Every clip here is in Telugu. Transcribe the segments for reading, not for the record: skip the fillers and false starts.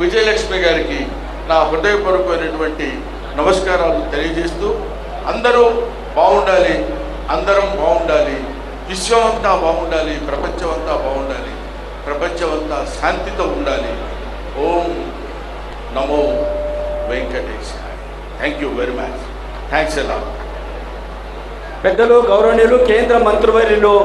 విజయలక్ష్మి గారికి నా హృదయపూర్వకమైనటువంటి నమస్కారాలు తెలియజేస్తూ, అందరూ బాగుండాలి, అందరం బాగుండాలి, విశ్వం అంతా బాగుండాలి, ప్రపంచం అంతా బాగుండాలి, ప్రపంచం అంతా శాంతితో ఉండాలి. ఓం నమో వెంకటేశాయ. Thank you very much. Thanks ఎలా. పెద్దలు గౌరవనీయులు కేంద్ర మంత్రివర్యులు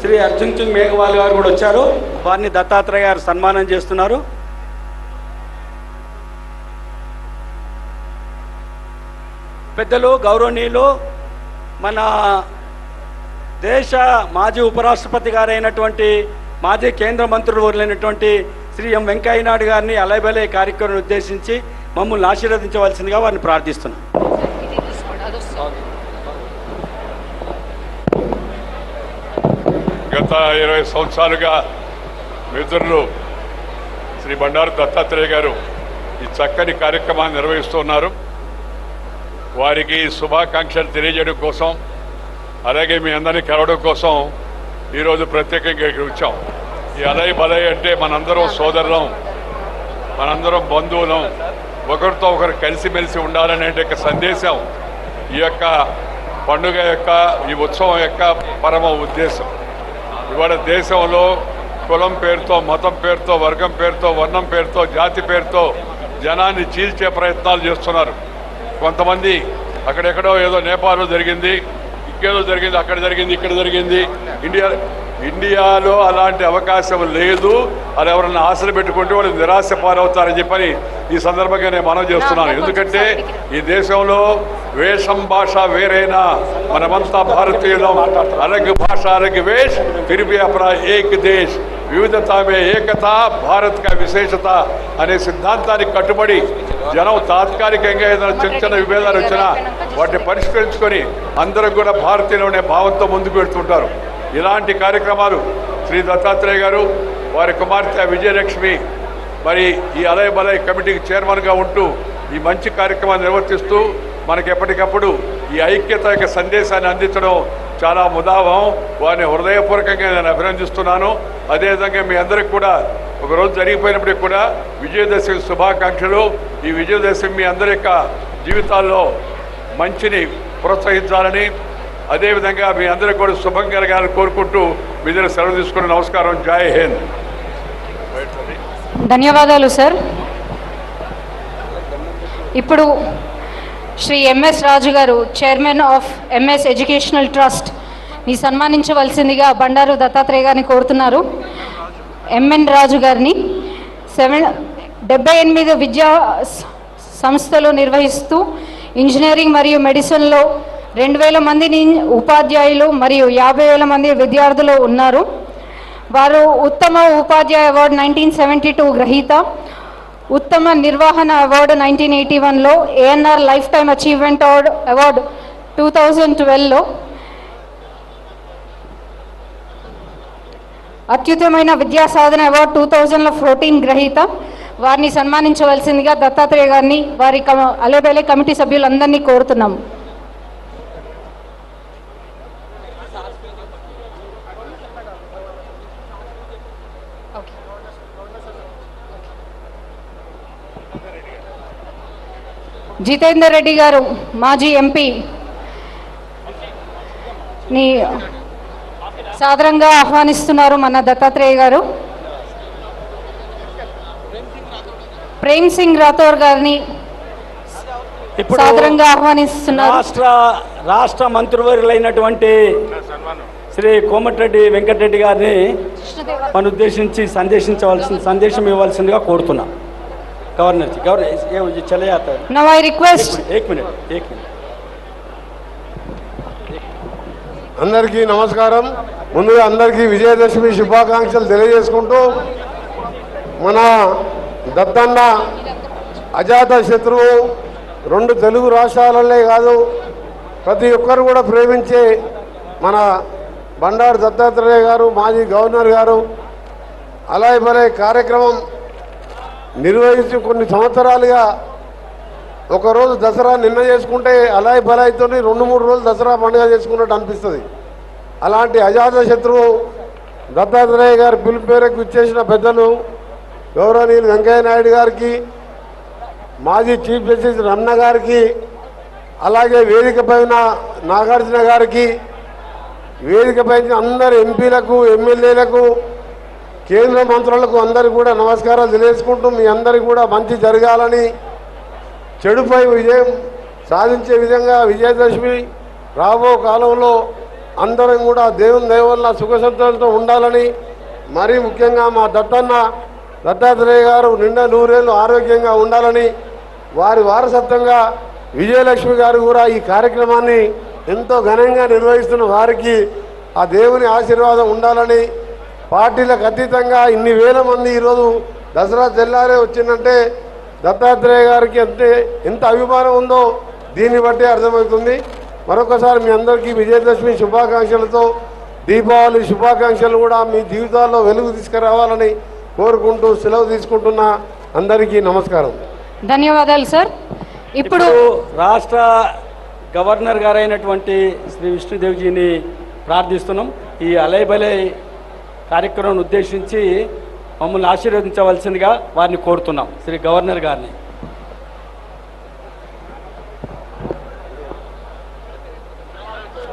శ్రీ అర్జున్ సింగ్ మేఘవాల్ గారు కూడా వచ్చారు. వారిని దత్తాత్రేయ గారు సన్మానం చేస్తున్నారు. పెద్దలు గౌరవనీయులు మన దేశ మాజీ ఉపరాష్ట్రపతి గారైనటువంటి మాజీ కేంద్ర మంత్రులైనటువంటి శ్రీ ఎం వెంకయ్యనాయుడు గారిని అలైబలే కార్యక్రమాన్ని ఉద్దేశించి మమ్మల్ని ఆశీర్వదించవలసిందిగా వారిని ప్రార్థిస్తున్నాం. గత 20 సంవత్సరాలుగా మిత్రులు శ్రీ బండారు దత్తాత్రేయ గారు ఈ చక్కని కార్యక్రమాన్ని నిర్వహిస్తున్నారు. వారికి శుభాకాంక్షలు తెలియజేయడం కోసం, అలాగే మీ అందరినీ కలవడం కోసం ఈరోజు ప్రత్యేకంగా ఇక్కడ వచ్చాం. ఈ అలై బలై అంటే మనందరం సోదరులం, మనందరం బంధువులం, ఒకరితో ఒకరు కలిసిమెలిసి ఉండాలనే సందేశం ఈ యొక్క పండుగ యొక్క, ఈ ఉత్సవం యొక్క పరమ ఉద్దేశం. ఇవాళ దేశంలో కులం పేరుతో, మతం పేరుతో, వర్గం పేరుతో, వర్ణం పేరుతో, జాతి పేరుతో జనాన్ని చీల్చే ప్రయత్నాలు చేస్తున్నారు. కొంతమంది అక్కడెక్కడో ఏదో నేపాల్లో జరిగింది, ఇంకేదో జరిగింది, అక్కడ జరిగింది, ఇక్కడ జరిగింది. ఇండియాలో అలాంటి అవకాశం లేదు. అది ఎవరన్నా ఆశలు పెట్టుకుంటే వాళ్ళు నిరాశ పాలవుతారని చెప్పని ఈ సందర్భంగా నేను మనవి చేస్తున్నాను. ఎందుకంటే ఈ దేశంలో వేషం భాష వేరైనా మనమంతా భారతీయులం. అలగ్ భాష అలగ్ వేష్ ఫిర్ భీ అప్నా ఏక్ దేశ్, వివిధతా మే ఏకత భారత్ కా విశేషత అనే సిద్ధాంతానికి కట్టుబడి జనం తాత్కాలికంగా ఏదైనా చిన్న చిన్న విభేదాలు వచ్చినా వాటిని పరిష్కరించుకొని అందరూ కూడా భారతీయులు అనే భావంతో ముందుకు వెళ్తుంటారు. ఇలాంటి కార్యక్రమాలు శ్రీ దత్తాత్రేయ గారు, వారి కుమార్తె విజయలక్ష్మి మరి ఈ అలై బలై కమిటీకి చైర్మన్గా ఉంటూ ఈ మంచి కార్యక్రమాన్ని నిర్వర్తిస్తూ మనకి ఎప్పటికప్పుడు ఈ ఐక్యత యొక్క సందేశాన్ని అందించడం చాలా ముదావం. వారిని హృదయపూర్వకంగా నేను అభినందిస్తున్నాను. అదేవిధంగా మీ అందరికి కూడా ఒకరోజు జరిగిపోయినప్పటికీ కూడా విజయదశమి శుభాకాంక్షలు. ఈ విజయదశమి మీ అందరి యొక్క జీవితాల్లో మంచిని ప్రోత్సహించాలని, అదేవిధంగా మీ అందరికీ కూడా శుభం కలగాలని కోరుకుంటూ మీ దగ్గర సెలవు తీసుకుని నమస్కారం. జై హింద్. ధన్యవాదాలు సార్. ఇప్పుడు శ్రీ ఎంఎస్ రాజు గారు, chairman of MS educational trust ని సన్మానించవలసిందిగా బండారు దత్తాత్రేయ గారిని కోరుతున్నారు. ఎంఎన్ రాజు గారిని 78 విద్యా సంస్థలు నిర్వహిస్తూ ఇంజనీరింగ్ మరియు మెడిసిన్లో 2000 మంది ఉపాధ్యాయులు మరియు 50,000 మంది విద్యార్థులు ఉన్నారు. వారు ఉత్తమ ఉపాధ్యాయ అవార్డు 1972 గ్రహీత, ఉత్తమ నిర్వహణ అవార్డు 1981లో, ANR lifetime achievement award 2012లో, అత్యుత్తమైన విద్యా సాధన అవార్డు 2014 గ్రహీత. వారిని సన్మానించవలసిందిగా దత్తాత్రేయ గారిని, వారి అలైబలే కమిటీ సభ్యులందరినీ కోరుతున్నాము. జితేందర్ రెడ్డి గారు, మాజీ ఎంపీ ని సాదరంగా ఆహ్వానిస్తున్నారు మన దత్తాత్రేయ గారు. ప్రేమ్ సింగ్ రాథోర్ గారిని సాదరంగా ఆహ్వానిస్తున్నారు. రాష్ట్ర మంత్రివర్యులైనటువంటి శ్రీ కోమటిరెడ్డి వెంకటరెడ్డి గారిని మన ఉద్దేశించి సందేశం ఇవ్వాల్సిందిగా కోరుతున్నా. गवर्नर जी, ये चले जाता है. Now I request. एक मिनट. అందరికీ నమస్కారం. ముందుగా అందరికీ విజయదశమి శుభాకాంక్షలు తెలియజేసుకుంటూ, మన దత్తన్న అజాత శత్రువు 2 తెలుగు రాష్ట్రాలనే కాదు ప్రతి ఒక్కరు కూడా ప్రేమించే మన బండారు దత్తాత్రేయ గారు, మాజీ గవర్నర్ గారు అలై బలై కార్యక్రమం నిర్వహించి కొన్ని సంవత్సరాలుగా ఒకరోజు దసరా నిన్న చేసుకుంటే అలై బలైతో 2-3 రోజులు దసరా పండుగ చేసుకున్నట్టు అనిపిస్తుంది. అలాంటి అజాత శత్రువు దత్తాత్రేయ గారి పిలుపు మేరకు ఇచ్చేసిన పెద్దలు గౌరవనీయులు వెంకయ్య నాయుడు గారికి, మాజీ చీఫ్ జస్టిస్ రమణ గారికి, అలాగే వేదిక పైన నాగార్జున గారికి, వేదిక పైన అందరు ఎంపీలకు, ఎమ్మెల్యేలకు, కేంద్ర మంత్రులకు అందరికీ కూడా నమస్కారాలు తెలియజేసుకుంటూ మీ అందరికీ కూడా మంచి జరగాలని, చెడుపై విజయం సాధించే విధంగా విజయదశమి రాబో కాలంలో అందరం కూడా దేవుని దయ వల్ల సుఖసంతోషంతో ఉండాలని, మరీ ముఖ్యంగా మా దత్తాత్రేయ గారు నిండా 100 ఏళ్ళు ఆరోగ్యంగా ఉండాలని, వారి వారసత్వంగా విజయలక్ష్మి గారు కూడా ఈ కార్యక్రమాన్ని ఎంతో ఘనంగా నిర్వహిస్తున్న వారికి ఆ దేవుని ఆశీర్వాదం ఉండాలని, పార్టీలకు అతీతంగా ఇన్ని వేల మంది ఈరోజు దసరా తెల్లారే వచ్చిందంటే దత్తాత్రేయ గారికి ఎంత అభిమానం ఉందో దీన్ని బట్టి అర్థమవుతుంది. మరొకసారి మీ అందరికీ విజయదశమి శుభాకాంక్షలతో, దీపావళి శుభాకాంక్షలు కూడా మీ జీవితాల్లో వెలుగు తీసుకురావాలని కోరుకుంటూ సెలవు తీసుకుంటున్నా. అందరికీ నమస్కారం. ధన్యవాదాలు సార్. ఇప్పుడు రాష్ట్ర గవర్నర్ గారైనటువంటి శ్రీ విష్ణుదేవ్జీని ప్రార్థిస్తున్నాం. ఈ అలైబలై కార్యక్రమాన్ని ఉద్దేశించి మమ్మల్ని ఆశీర్వదించవలసిందిగా వారిని కోరుతున్నాం, శ్రీ గవర్నర్ గారిని.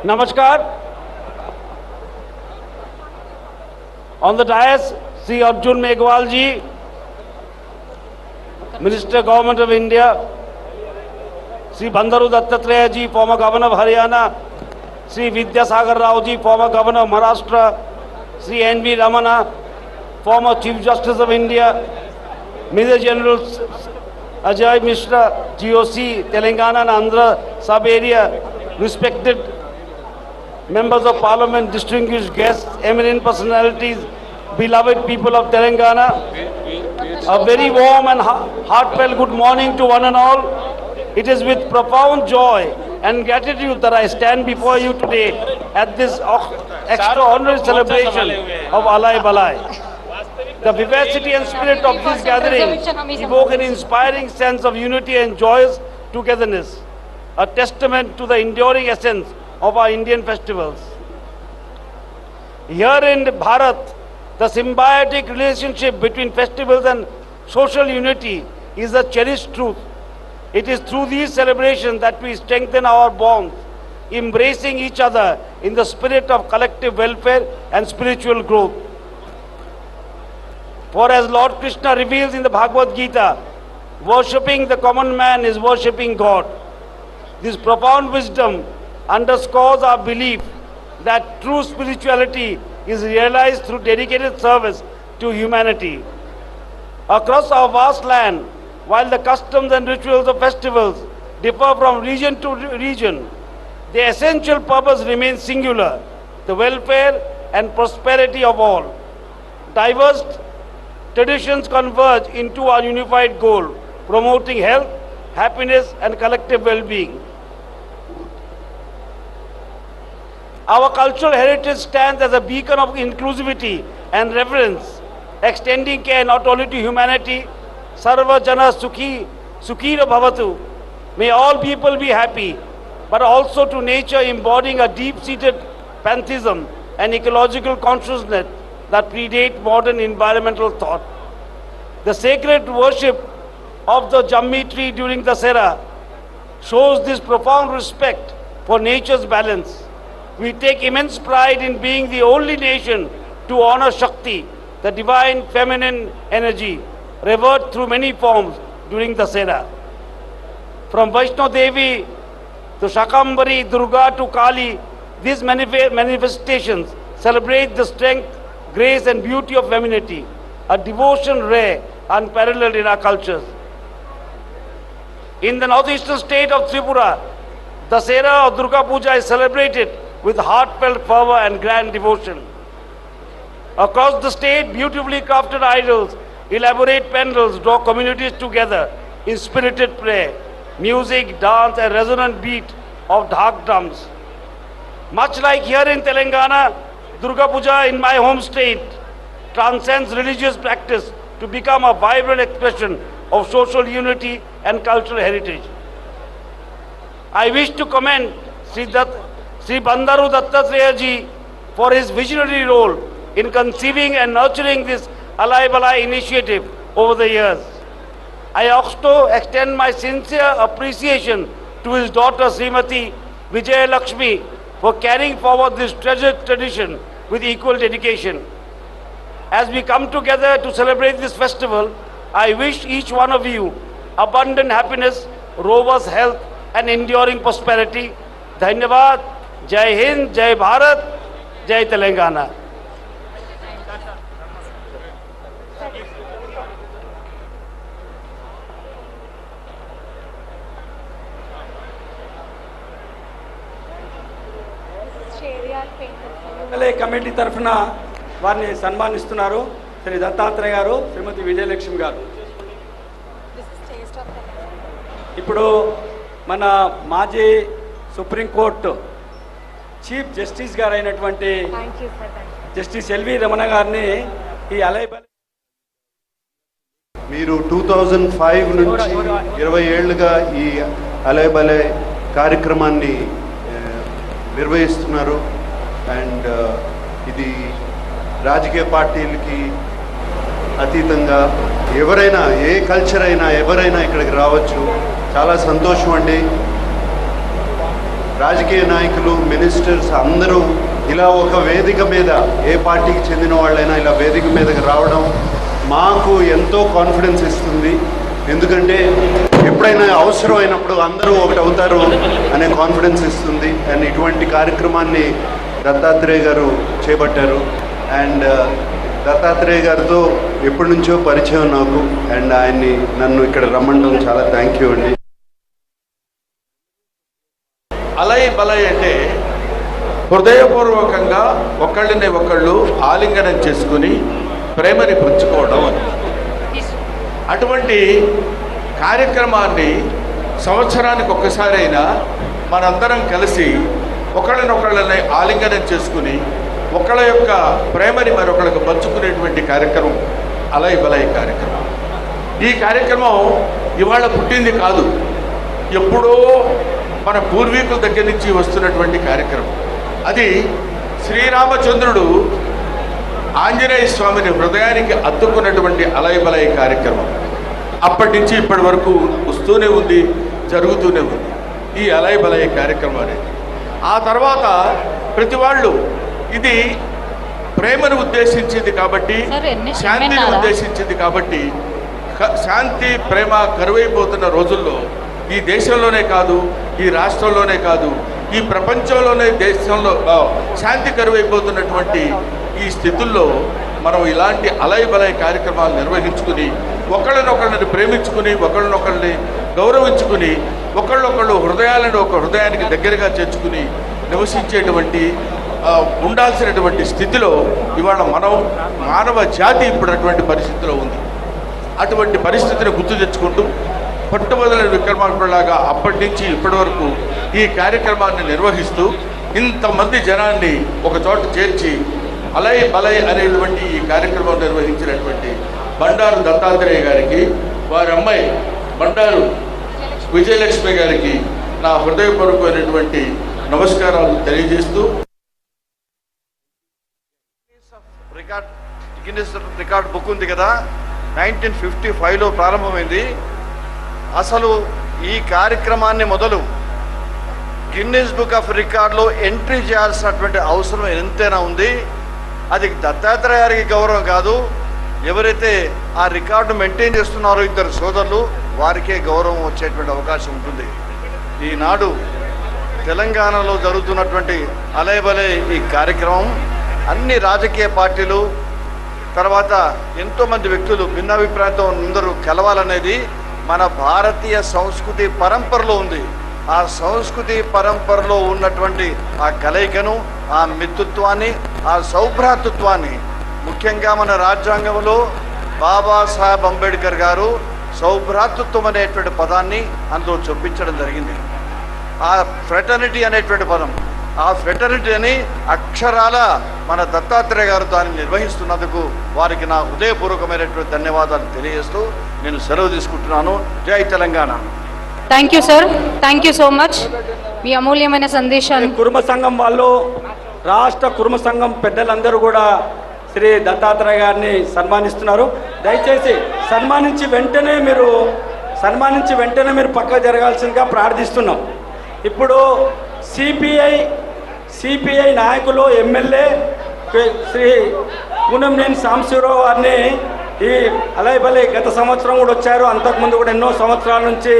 Namaskar. On the dais, Sri Arjun Meghwal ji, Minister Government of India, Sri Bandaru Dattatreya ji, former Governor of Haryana, Sri Vidyasagar Rao ji, former Governor of Maharashtra, Sri N.V. Ramana, former Chief Justice of India, Major General Ajay Mishra, GOC, Telangana and Andhra sub-area, respected members of Parliament, distinguished guests, eminent personalities, beloved people of Telangana, a very warm and heartfelt good morning to one and all. It is with profound joy and gratitude that I stand before you today at this extraordinary celebration of Alai Balai. The vivacity and spirit of this gathering evoke an inspiring sense of unity and joyous togetherness, a testament to the enduring essence of our Indian festivals. Here in Bharat, the symbiotic relationship between festivals and social unity is a cherished truth. It is through these celebrations that we strengthen our bonds, embracing each other in the spirit of collective welfare and spiritual growth. For as Lord Krishna reveals in the Bhagavad Gita, worshipping the common man is worshipping God. This profound wisdom underscores our belief that true spirituality is realized through dedicated service to humanity. Across our vast land, while the customs and rituals of festivals differ from region to region, the essential purpose remains singular: the welfare and prosperity of all. Diverse traditions converge into our unified goal, promoting health, happiness, and collective well-being. Our cultural heritage stands as a beacon of inclusivity and reverence, extending care not only to humanity, sarva jana sukhira bhavatu, may all people be happy, but also to nature, embodying a deep-seated pantheism and ecological consciousness that predate modern environmental thought. The sacred worship of the Jammi tree during Dasera shows this profound respect for nature's balance. We take immense pride in being the only nation to honor Shakti, the divine feminine energy, revered through many forms during Dasera. From Vaishno Devi to Shakambari, Durga to Kali, these manifestations celebrate the strength, grace and beauty of femininity, a devotion rare, unparalleled in our cultures. In the northeastern state of Tripura, Dasera or Durga Puja is celebrated with heartfelt fervor and grand devotion. Across the state, beautifully crafted idols, elaborate pandals draw communities together in spirited prayer, music, dance and resonant beat of dhak drums. Much like here in Telangana, Durga Puja in my home state transcends religious practice to become a vibrant expression of social unity and cultural heritage. I wish to commend Sri Bandaru Dattatreya ji for his visionary role in conceiving and nurturing this Alai Balai initiative over the years. I also extend my sincere appreciation to his daughter Srimati Vijaya Lakshmi for carrying forward this treasured tradition with equal dedication. As we come together to celebrate this festival, I wish each one of you abundant happiness, robust health and enduring prosperity. Dhanyavad. Jai Hind, Jai Bharat, Jai Telangana. MLA committee తరఫున వారిని సన్మానిస్తున్నారు శ్రీ దత్తాత్రేయ గారు, శ్రీమతి విజయలక్ష్మి గారు. ఇప్పుడు మన మాజీ సుప్రీంకోర్టు చీఫ్ జస్టిస్ గారు అయినటువంటి జస్టిస్ ఎల్వి రమణ గారిని ఈ అలైబల్ మీరు 2005 నుంచి 20 ఏళ్ళుగా ఈ అలైబలే కార్యక్రమాన్ని నిర్వహిస్తున్నారు. అండ్ ఇది రాజకీయ పార్టీలకి అతీతంగా ఎవరైనా, ఏ కల్చర్ అయినా ఎవరైనా ఇక్కడికి రావచ్చు. చాలా సంతోషం అండి. రాజకీయ నాయకులు, మినిస్టర్స్ అందరూ ఇలా ఒక వేదిక మీద, ఏ పార్టీకి చెందిన వాళ్ళైనా ఇలా వేదిక మీదకి రావడం మాకు ఎంతో కాన్ఫిడెన్స్ ఇస్తుంది. ఎందుకంటే ఎప్పుడైనా అవసరం అయినప్పుడు అందరూ ఒకటి అవుతారు అనే కాన్ఫిడెన్స్ ఇస్తుంది. అండ్ ఇటువంటి కార్యక్రమాన్ని దత్తాత్రేయ గారు చేపట్టారు. అండ్ దత్తాత్రేయ గారితో ఎప్పటి నుంచో పరిచయం నాకు. అండ్ ఆయన్ని నన్ను ఇక్కడ రమ్మడం చాలా థ్యాంక్ యూ అండి. అలై బలై అంటే హృదయపూర్వకంగా ఒకళ్ళని ఒకళ్ళు ఆలింగనం చేసుకుని ప్రేమని పంచుకోవడం అని. అటువంటి కార్యక్రమాన్ని సంవత్సరానికి ఒక్కసారైనా మనందరం కలిసి ఒకళ్ళనొకళ్ళని ఆలింగనం చేసుకుని ఒకళ్ళ యొక్క ప్రేమని మరొకళ్ళకు పంచుకునేటువంటి కార్యక్రమం అలై బలై కార్యక్రమం. ఈ కార్యక్రమం ఇవాళ పుట్టింది కాదు, ఎప్పుడో మన పూర్వీకుల దగ్గర నుంచి వస్తున్నటువంటి కార్యక్రమం. అది శ్రీరామచంద్రుడు ఆంజనేయ స్వామిని హృదయానికి అత్తుకున్నటువంటి అలైబలై కార్యక్రమం అప్పటి నుంచి ఇప్పటి వరకు వస్తూనే ఉంది, జరుగుతూనే ఉంది ఈ అలైబలై కార్యక్రమం అనేది. ఆ తర్వాత ప్రతి వాళ్ళు ఇది ప్రేమను ఉద్దేశించింది కాబట్టి, శాంతిని ఉద్దేశించింది కాబట్టి, శాంతి ప్రేమ కరువైపోతున్న రోజుల్లో ఈ దేశంలోనే కాదు, ఈ రాష్ట్రంలోనే కాదు, ఈ ప్రపంచంలోనే దేశంలో శాంతి కరువైపోతున్నటువంటి ఈ స్థితుల్లో మనం ఇలాంటి అలై బలై కార్యక్రమాలు నిర్వహించుకుని ఒకళ్ళనొకళ్ళని ప్రేమించుకుని ఒకళ్ళనొకళ్ళని గౌరవించుకుని ఒకళ్ళొకళ్ళు హృదయాలను ఒక హృదయానికి దగ్గరగా చేర్చుకుని నివసించేటువంటి ఉండాల్సినటువంటి స్థితిలో ఇవాళ మనం మానవ జాతి ఇప్పుడు అటువంటి పరిస్థితిలో ఉంది. అటువంటి పరిస్థితిని గుర్తు తెచ్చుకుంటూ పట్టుబదల విక్రమార్కులాగా అప్పటి నుంచి ఇప్పటి వరకు ఈ కార్యక్రమాన్ని నిర్వహిస్తూ ఇంతమంది జనాన్ని ఒక చోట చేర్చి అలై బలై అనేటువంటి ఈ కార్యక్రమం నిర్వహించినటువంటి బండారు దత్తాత్రేయ గారికి, వారి అమ్మాయి బండారు విజయలక్ష్మి గారికి నా హృదయపూర్వకమైనటువంటి నమస్కారాలు తెలియజేస్తూ, గిన్నిస్ రికార్డ్ బుక్ ఉంది కదా, 1955లో ప్రారంభమైంది. అసలు ఈ కార్యక్రమాన్ని మొదలు గిన్నిస్ బుక్ ఆఫ్ రికార్డులో ఎంట్రీ చేయాల్సినటువంటి అవసరం ఎంతైనా ఉంది. అది దత్తాత్రేయ గారికి గౌరవం కాదు, ఎవరైతే ఆ రికార్డు మెయింటైన్ చేస్తున్నారో ఇద్దరు సోదరులు, వారికే గౌరవం వచ్చేటువంటి అవకాశం ఉంటుంది. ఈనాడు తెలంగాణలో జరుగుతున్నటువంటి అలైబలై ఈ కార్యక్రమం అన్ని రాజకీయ పార్టీలు, తర్వాత ఎంతోమంది వ్యక్తులు భిన్నాభిప్రాయంతో అందరూ కలవాలనేది మన భారతీయ సంస్కృతి పరంపరలో ఉంది. ఆ సంస్కృతి పరంపరలో ఉన్నటువంటి ఆ కలయికను, ఆ మిత్రుత్వాన్ని, ఆ సౌభ్రాతృత్వాన్ని, ముఖ్యంగా మన రాజ్యాంగంలో బాబాసాహెబ్ అంబేద్కర్ గారు సౌభ్రాతృత్వం అనేటువంటి పదాన్ని అందులో చొప్పించడం జరిగింది. ఆ ఫ్రెటర్నిటీ అనేటువంటి పదం, ఆ ఫ్రెటర్నిటీని అక్షరాల మన దత్తాత్రేయ గారు దాన్ని నిర్వహిస్తున్నందుకు వారికి నా హృదయపూర్వకమైనటువంటి ధన్యవాదాలు తెలియజేస్తూ నేను సెలవు తీసుకుంటున్నాను. జై Telangana. Thank you sir, thank you so much. మీ అమూల్యమైన సందేశాలు. కుర్మ సంఘం వాళ్ళు, రాష్ట్ర కుర్మ సంఘం పెద్దలందరూ కూడా శ్రీ దత్తాత్రేయ గారిని సన్మానిస్తున్నారు. దయచేసి సన్మానించి వెంటనే మీరు పక్కకు జరగాల్సిందిగా ప్రార్థిస్తున్నాం. ఇప్పుడు సిపిఐ నాయకులు ఎమ్మెల్యే శ్రీ కూనంనేని సాంబశివరావు గారిని ఈ అలైబలై గత సంవత్సరం కూడా వచ్చారు. అంతకుముందు కూడా ఎన్నో సంవత్సరాల నుంచి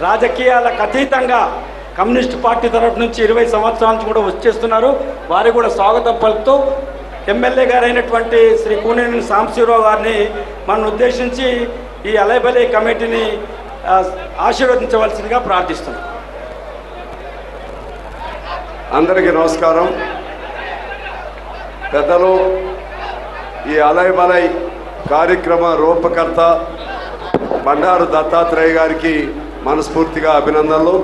రాజకీయాలకు అతీతంగా కమ్యూనిస్ట్ పార్టీ తరఫు నుంచి 20 సంవత్సరాల నుంచి కూడా వచ్చేస్తున్నారు. వారికి కూడా స్వాగతం పలుకుతూ ఎమ్మెల్యే గారైనటువంటి శ్రీ కూనంనేని సాంబశివరావు గారిని మనం ఉద్దేశించి ఈ అలైబలై కమిటీని ఆశీర్వదించవలసిందిగా ప్రార్థిస్తున్నాం. అందరికీ నమస్కారం. పెద్దలు, ఈ అలైబలై కార్యక్రమ రూపకర్త బండారు దత్తాత్రేయ గారికి మనస్ఫూర్తిగా అభినందనలు.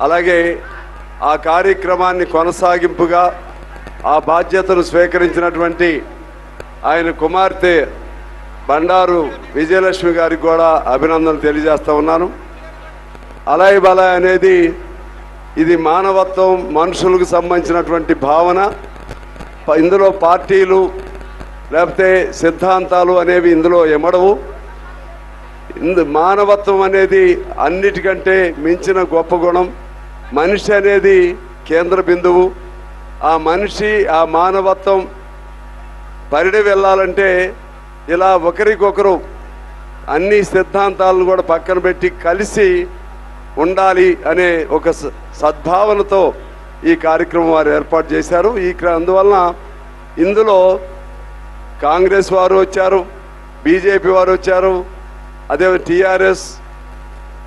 అలాగే ఆ కార్యక్రమాన్ని కొనసాగింపుగా ఆ బాధ్యతను స్వీకరించినటువంటి ఆయన కుమార్తె బండారు విజయలక్ష్మి గారికి కూడా అభినందనలు తెలియజేస్తూ ఉన్నాను. అలైబలై అనేది ఇది మానవత్వం, మనుషులకు సంబంధించినటువంటి భావన. ఇందులో పార్టీలు లేకపోతే సిద్ధాంతాలు అనేవి ఇందులో ఎమడవు. మానవత్వం అనేది అన్నిటికంటే మించిన గొప్ప గుణం. మనిషి అనేది కేంద్ర బిందువు. ఆ మనిషి, ఆ మానవత్వం పరిడి వెళ్ళాలంటే ఇలా ఒకరికొకరు అన్ని సిద్ధాంతాలను కూడా పక్కన పెట్టి కలిసి ఉండాలి అనే ఒక సద్భావనతో ఈ కార్యక్రమం వారు ఏర్పాటు చేశారు. అందువలన ఇందులో కాంగ్రెస్ వారు వచ్చారు, బీజేపీ వారు వచ్చారు, అదే టీఆర్ఎస్,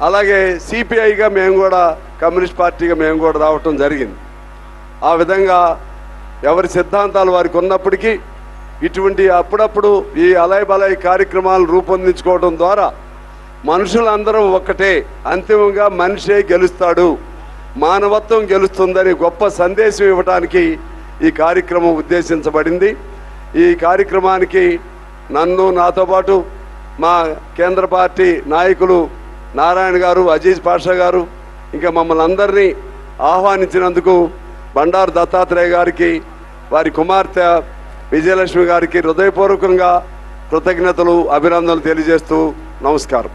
అలాగే సిపిఐగా మేము కూడా, కమ్యూనిస్ట్ పార్టీగా మేము కూడా రావటం జరిగింది. ఆ విధంగా ఎవరి సిద్ధాంతాలు వారికి ఉన్నప్పటికీ ఇటువంటి అప్పుడప్పుడు ఈ అలైబలై కార్యక్రమాలు రూపొందించుకోవడం ద్వారా మనుషులందరం ఒక్కటే, అంతిమంగా మనిషే గెలుస్తాడు, మానవత్వం గెలుస్తుందని గొప్ప సందేశం ఇవ్వడానికి ఈ కార్యక్రమం ఉద్దేశించబడింది. ఈ కార్యక్రమానికి నన్ను, నాతో పాటు మా కేంద్ర పార్టీ నాయకులు నారాయణ గారు, అజీజ్ పాషా గారు, ఇంకా మమ్మల్ని అందరినీ ఆహ్వానించినందుకు బండారు దత్తాత్రేయ గారికి, వారి కుమార్తె విజయలక్ష్మి గారికి హృదయపూర్వకంగా కృతజ్ఞతలు, అభినందనలు తెలియజేస్తూ నమస్కారం.